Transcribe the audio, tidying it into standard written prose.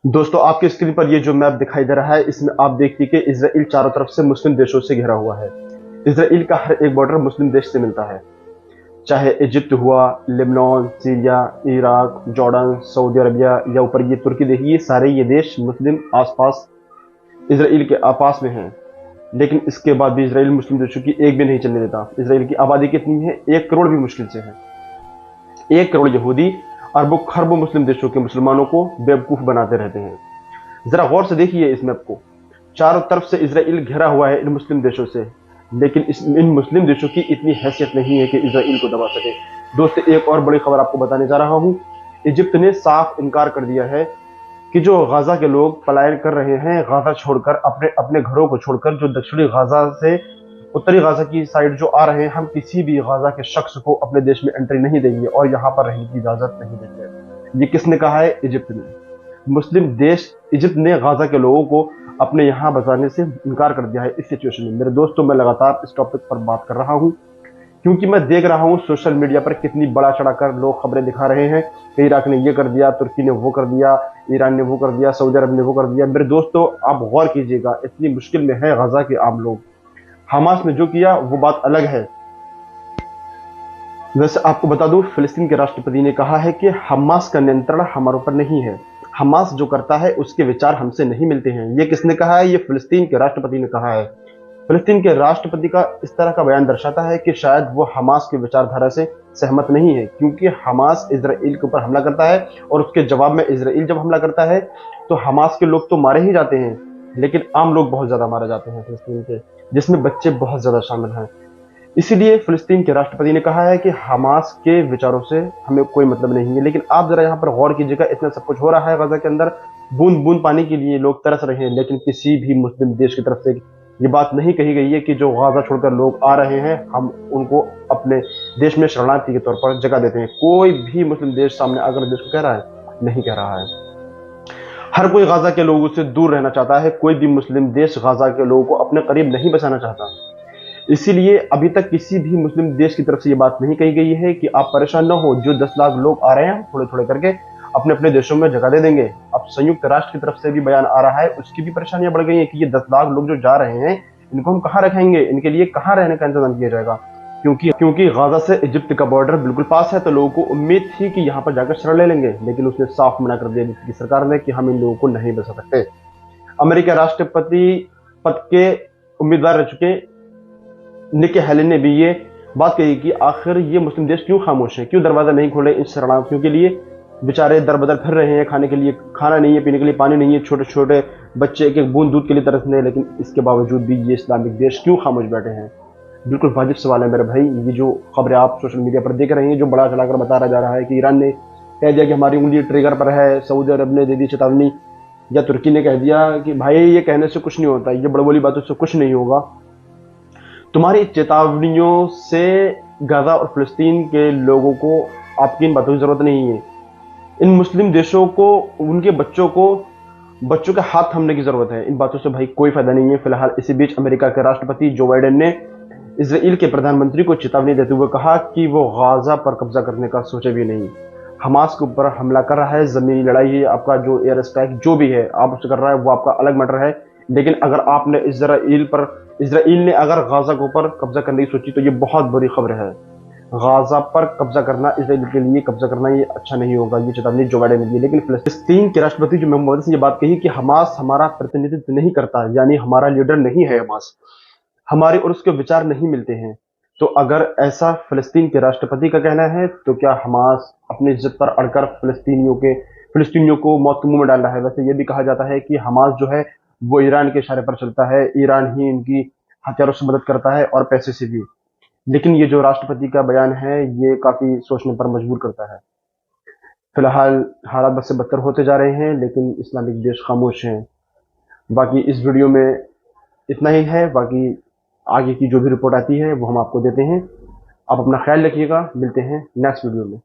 दोस्तों आपके स्क्रीन पर ये जो मैप दिखाई दे रहा है, इसमें आप देखिए कि इजराइल चारों तरफ से मुस्लिम देशों से घिरा हुआ है। इजराइल का हर एक बॉर्डर मुस्लिम देश से मिलता है, चाहे इजिप्ट हुआ, Lebanon, Syria, Iraq, Jordan, Saudi Arabia या ऊपर ये तुर्की देखिए, सारे ये देश मुस्लिम आसपास इजराइल के आपास में हैं। लेकिन इसके बाद भी इजराइल मुस्लिम देशों की एक भी नहीं चलने देता। इजराइल की आबादी कितनी है? 1 करोड़ भी मुश्किल से है। 1 करोड़ यहूदी अरबों खरबों मुस्लिम देशों के मुसलमानों को बेवकूफ बनाते रहते हैं। जरा गौर से देखिए इस मैप को। चारों तरफ से इजराइल घिरा हुआ है इन मुस्लिम देशों से, लेकिन इन मुस्लिम देशों की इतनी हैसियत नहीं है कि इजराइल को दबा सके। दोस्तों एक और बड़ी खबर आपको बताने जा रहा हूं। इजिप्त ने साफ इनकार कर दिया है कि जो गाजा के लोग पलायन कर रहे हैं, गाजा छोड़कर, अपने अपने घरों को छोड़कर, जो दक्षिणी गाजा से उत्तरी गाजा की साइड जो आ रहे हैं, हम किसी भी गाजा के शख्स को अपने देश में एंट्री नहीं देंगे और यहाँ पर रहने की इजाजत नहीं देंगे। ये किसने कहा है? इजिप्त ने। मुस्लिम देश इजिप्त ने गाजा के लोगों को अपने यहाँ बसाने से इनकार कर दिया है इस सिचुएशन में। मेरे दोस्तों मैं लगातार इस टॉपिक पर बात कर रहा हूँ क्योंकि मैं देख रहा हूँ सोशल मीडिया पर कितनी बड़ा चढ़ाकर लोग खबरें दिखा रहे हैं कि इराक ने ये कर दिया, तुर्की ने वो कर दिया, ईरान ने वो कर दिया, सऊदी अरब ने वो कर दिया। मेरे दोस्तों आप गौर कीजिएगा, इतनी मुश्किल में है गाजा के आम लोग। हमास ने जो किया वो बात अलग है। वैसे आपको बता दूं, फिलिस्तीन के राष्ट्रपति ने कहा है कि हमास का नियंत्रण हमारे ऊपर नहीं है, हमास जो करता है उसके विचार हमसे नहीं मिलते हैं। ये किसने कहा है? ये फिलिस्तीन के राष्ट्रपति ने कहा है। फिलिस्तीन के राष्ट्रपति का इस तरह का बयान दर्शाता है कि शायद वो हमास की विचारधारा से सहमत नहीं है, क्योंकि हमास इजराइल के ऊपर हमला करता है और उसके जवाब में इजराइल जब हमला करता है तो हमास के लोग तो मारे ही जाते हैं, लेकिन आम लोग बहुत ज्यादा मारे जाते हैं फिलिस्तीन के, जिसमें बच्चे बहुत ज्यादा शामिल हैं। इसीलिए फिलिस्तीन के राष्ट्रपति ने कहा है कि हमास के विचारों से हमें कोई मतलब नहीं है। लेकिन आप जरा यहाँ पर गौर कीजिएगा, इतना सब कुछ हो रहा है गाजा के अंदर, बूंद बूंद पानी के लिए लोग तरस रहे हैं, लेकिन किसी भी मुस्लिम देश की तरफ से ये बात नहीं कही गई है कि जो गाजा छोड़कर लोग आ रहे हैं हम उनको अपने देश में शरणार्थी के तौर पर जगह देते हैं। कोई भी मुस्लिम देश सामने आकर देश को कह रहा है? नहीं कह रहा है। हर कोई गाजा के लोगों से दूर रहना चाहता है, कोई भी मुस्लिम देश गाजा के लोगों को अपने करीब नहीं बसाना चाहता। इसीलिए अभी तक किसी भी मुस्लिम देश की तरफ से ये बात नहीं कही गई है कि आप परेशान न हो, जो 10 लाख लोग आ रहे हैं थोड़े थोड़े करके अपने अपने देशों में जगह दे देंगे। अब संयुक्त राष्ट्र की तरफ से भी बयान आ रहा है, उसकी भी परेशानियां बढ़ गई हैं कि ये 10 लाख लोग जो जा रहे हैं इनको हम कहाँ रखेंगे, इनके लिए कहाँ रहने का इंतजाम किया जाएगा। क्योंकि गाजा से इजिप्ट का बॉर्डर बिल्कुल पास है, तो लोगों को उम्मीद थी कि यहाँ पर जाकर शरण ले लेंगे, लेकिन उसने साफ मना कर दिया इजिप्ट की सरकार ने कि हम इन लोगों को नहीं बचा सकते। अमेरिका राष्ट्रपति पद के उम्मीदवार रह चुके निकी हेली ने भी ये बात कही कि आखिर ये मुस्लिम देश क्यों खामोश है, क्यों दरवाजा नहीं खोले इन शरणार्थियों के लिए। बेचारे दर बदर फिर रहे हैं, खाने के लिए खाना नहीं है, पीने के लिए पानी नहीं है, छोटे छोटे बच्चे एक एक बूंद दूध के लिए तरस रहे हैं, लेकिन इसके बावजूद भी ये इस्लामिक देश क्यों खामोश बैठे हैं? बिल्कुल वाजिब सवाल है मेरे भाई। ये जो खबरें आप सोशल मीडिया पर देख रहे हैं, जो बड़ा चढ़ाकर बताया जा रहा है कि ईरान ने कह दिया कि हमारी उंगली ट्रिगर पर है, सऊदी अरब ने दे दी चेतावनी, या तुर्की ने कह दिया कि भाई ये कहने से कुछ नहीं होता, ये बड़ी बड़ी बातों से कुछ नहीं होगा, तुम्हारी चेतावनियों से गाजा और फिलिस्तीन के लोगों को आपकी इन बातों की जरूरत नहीं है। इन मुस्लिम देशों को उनके बच्चों के हाथ थामने की जरूरत है। इन बातों से भाई कोई फायदा नहीं है। फिलहाल इसी बीच अमेरिका के राष्ट्रपति जो बाइडेन ने इजराइल के प्रधानमंत्री को चेतावनी देते हुए कहा कि वो गाजा पर कब्जा करने का सोचे भी नहीं। हमास के ऊपर हमला कर रहा है, जमीनी लड़ाई है, आपका जो एयर स्ट्राइक जो भी है आप उससे कर रहा है वो आपका अलग मैटर है, लेकिन अगर आपने इजराइल ने अगर गाजा के ऊपर कब्जा करने की सोची तो ये बहुत बुरी खबर है। गाजा पर कब्जा करना, इजराइल के लिए कब्जा करना ये अच्छा नहीं होगा, ये चेतावनी जो बाइडेन ने दी। लेकिन फिलिस्तीन के राष्ट्रपति जो मोहम्मद से ये बात कही कि हमास हमारा प्रतिनिधित्व नहीं करता, यानी हमारा लीडर नहीं है हमास, हमारे और उसके विचार नहीं मिलते हैं। तो अगर ऐसा फिलिस्तीन के राष्ट्रपति का कहना है तो क्या हमास अपनी इज्जत पर अड़कर फिलिस्तीनियों को मौत के मुंह में डाल रहा है? वैसे ये भी कहा जाता है कि हमास जो है वो ईरान के इशारे पर चलता है, ईरान ही इनकी हथियारों से मदद करता है और पैसे से भी। लेकिन ये जो राष्ट्रपति का बयान है ये काफी सोचने पर मजबूर करता है। फिलहाल हालात बद से बदतर होते जा रहे हैं, लेकिन इस्लामिक देश खामोश हैं। बाकी इस वीडियो में इतना ही है, बाकी आगे की जो भी रिपोर्ट आती है वो हम आपको देते हैं। आप अपना ख्याल रखिएगा, मिलते हैं नेक्स्ट वीडियो में।